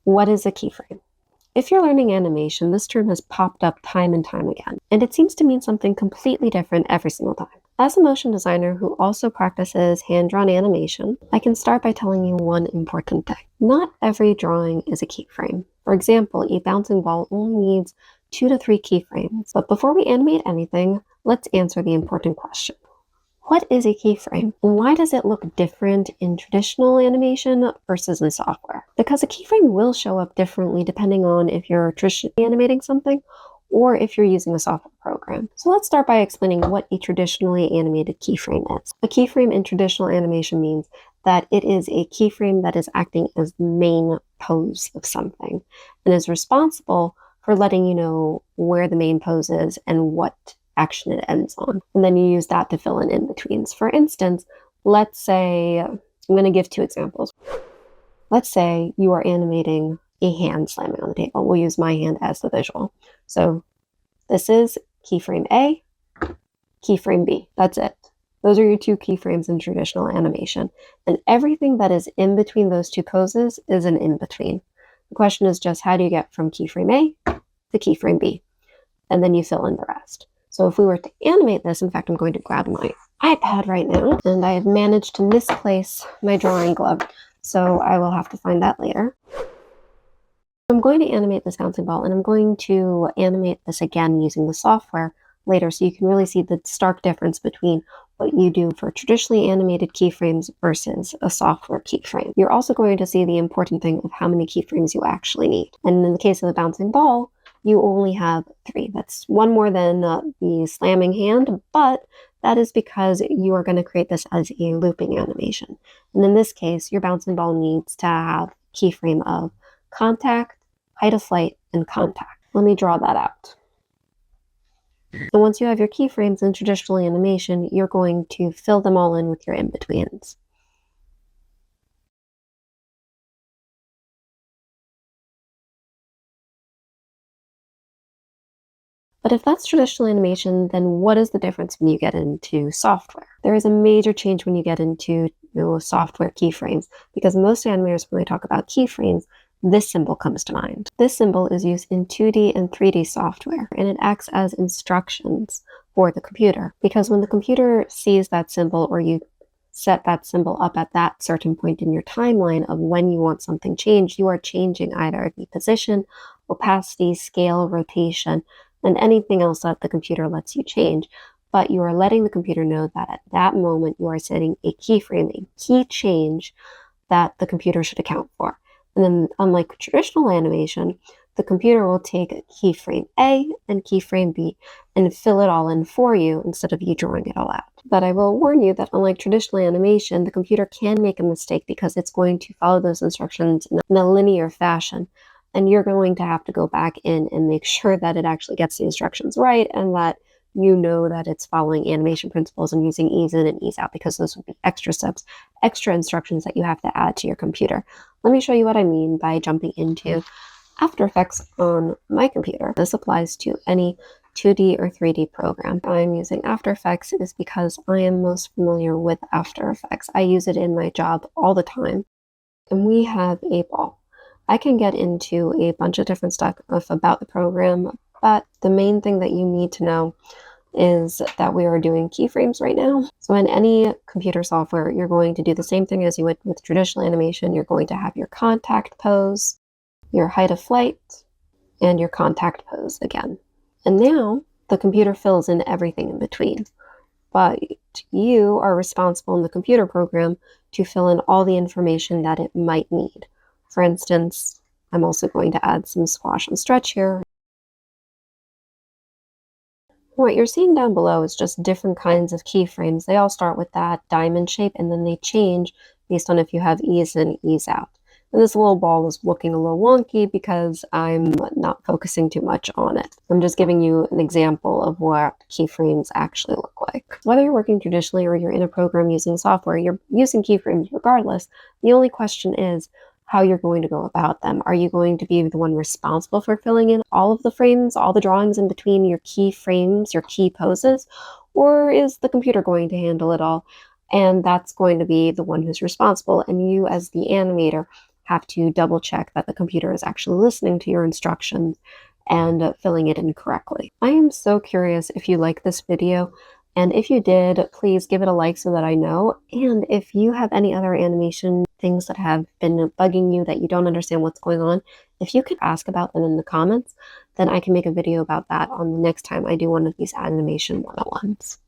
What is a keyframe? If you're learning animation, this term has popped up time and time again, and it seems to mean something completely different every single time. As a motion designer who also practices hand-drawn animation, I can start by telling you one important thing. Not every drawing is a keyframe. For example, a bouncing ball only needs 2 to 3 keyframes. But before we animate anything, let's answer the important question. What is a keyframe, and why does it look different in traditional animation versus in software? Because a keyframe will show up differently depending on if you're traditionally animating something or if you're using a software program. So let's start by explaining what a traditionally animated keyframe is. A keyframe in traditional animation means that it is a keyframe that is acting as the main pose of something and is responsible for letting you know where the main pose is and what action it ends on. And then you use that to fill in in-betweens. For instance, let's say, I'm going to give 2 examples. Let's say you are animating a hand slamming on the table. We'll use my hand as the visual. So this is keyframe A, keyframe B. That's it. Those are your 2 keyframes in traditional animation. And everything that is in between those 2 poses is an in-between. The question is just how do you get from keyframe A to keyframe B? And then you fill in the rest. So if we were to animate this, in fact, I'm going to grab my iPad right now, and I have managed to misplace my drawing glove, so I will have to find that later. I'm going to animate this bouncing ball, and I'm going to animate this again using the software later so you can really see the stark difference between what you do for traditionally animated keyframes versus a software keyframe. You're also going to see the important thing of how many keyframes you actually need. And in the case of the bouncing ball, you only have 3. That's 1 more than the slamming hand, but that is because you are going to create this as a looping animation. And in this case, your bouncing ball needs to have a keyframe of contact, height of flight, and contact. Let me draw that out. And once you have your keyframes in traditional animation, you're going to fill them all in with your in-betweens. But if that's traditional animation, then what is the difference when you get into software? There is a major change when you get into software keyframes, because most animators, when they talk about keyframes, this symbol comes to mind. This symbol is used in 2D and 3D software, and it acts as instructions for the computer. Because when the computer sees that symbol, or you set that symbol up at that certain point in your timeline of when you want something changed, you are changing either the position, opacity, scale, rotation, and anything else that the computer lets you change. But you are letting the computer know that at that moment you are setting a keyframe, a key change that the computer should account for. And then, unlike traditional animation, the computer will take keyframe A and keyframe B and fill it all in for you instead of you drawing it all out. But I will warn you that unlike traditional animation, the computer can make a mistake because it's going to follow those instructions in a linear fashion. And you're going to have to go back in and make sure that it actually gets the instructions right and that you know that it's following animation principles and using ease in and ease out, because those would be extra steps, extra instructions that you have to add to your computer. Let me show you what I mean by jumping into After Effects on my computer. This applies to any 2D or 3D program. I'm using After Effects is because I am most familiar with After Effects. I use it in my job all the time. And we have a ball. I can get into a bunch of different stuff about the program, but the main thing that you need to know is that we are doing keyframes right now. So in any computer software, you're going to do the same thing as you would with traditional animation. You're going to have your contact pose, your height of flight, and your contact pose again. And now the computer fills in everything in between. But you are responsible in the computer program to fill in all the information that it might need. For instance, I'm also going to add some squash and stretch here. What you're seeing down below is just different kinds of keyframes. They all start with that diamond shape, and then they change based on if you have ease in, ease out. And this little ball is looking a little wonky because I'm not focusing too much on it. I'm just giving you an example of what keyframes actually look like. Whether you're working traditionally or you're in a program using software, you're using keyframes regardless. The only question is how you're going to go about them. Are you going to be the one responsible for filling in all of the frames, all the drawings in between your key frames, your key poses? Or is the computer going to handle it all? And that's going to be the one who's responsible, and you as the animator have to double check that the computer is actually listening to your instructions and filling it in correctly. I am so curious if you like this video, and if you did, please give it a like so that I know. And if you have any other animation things that have been bugging you that you don't understand what's going on, if you could ask about them in the comments, then I can make a video about that on the next time I do one of these animation 101s.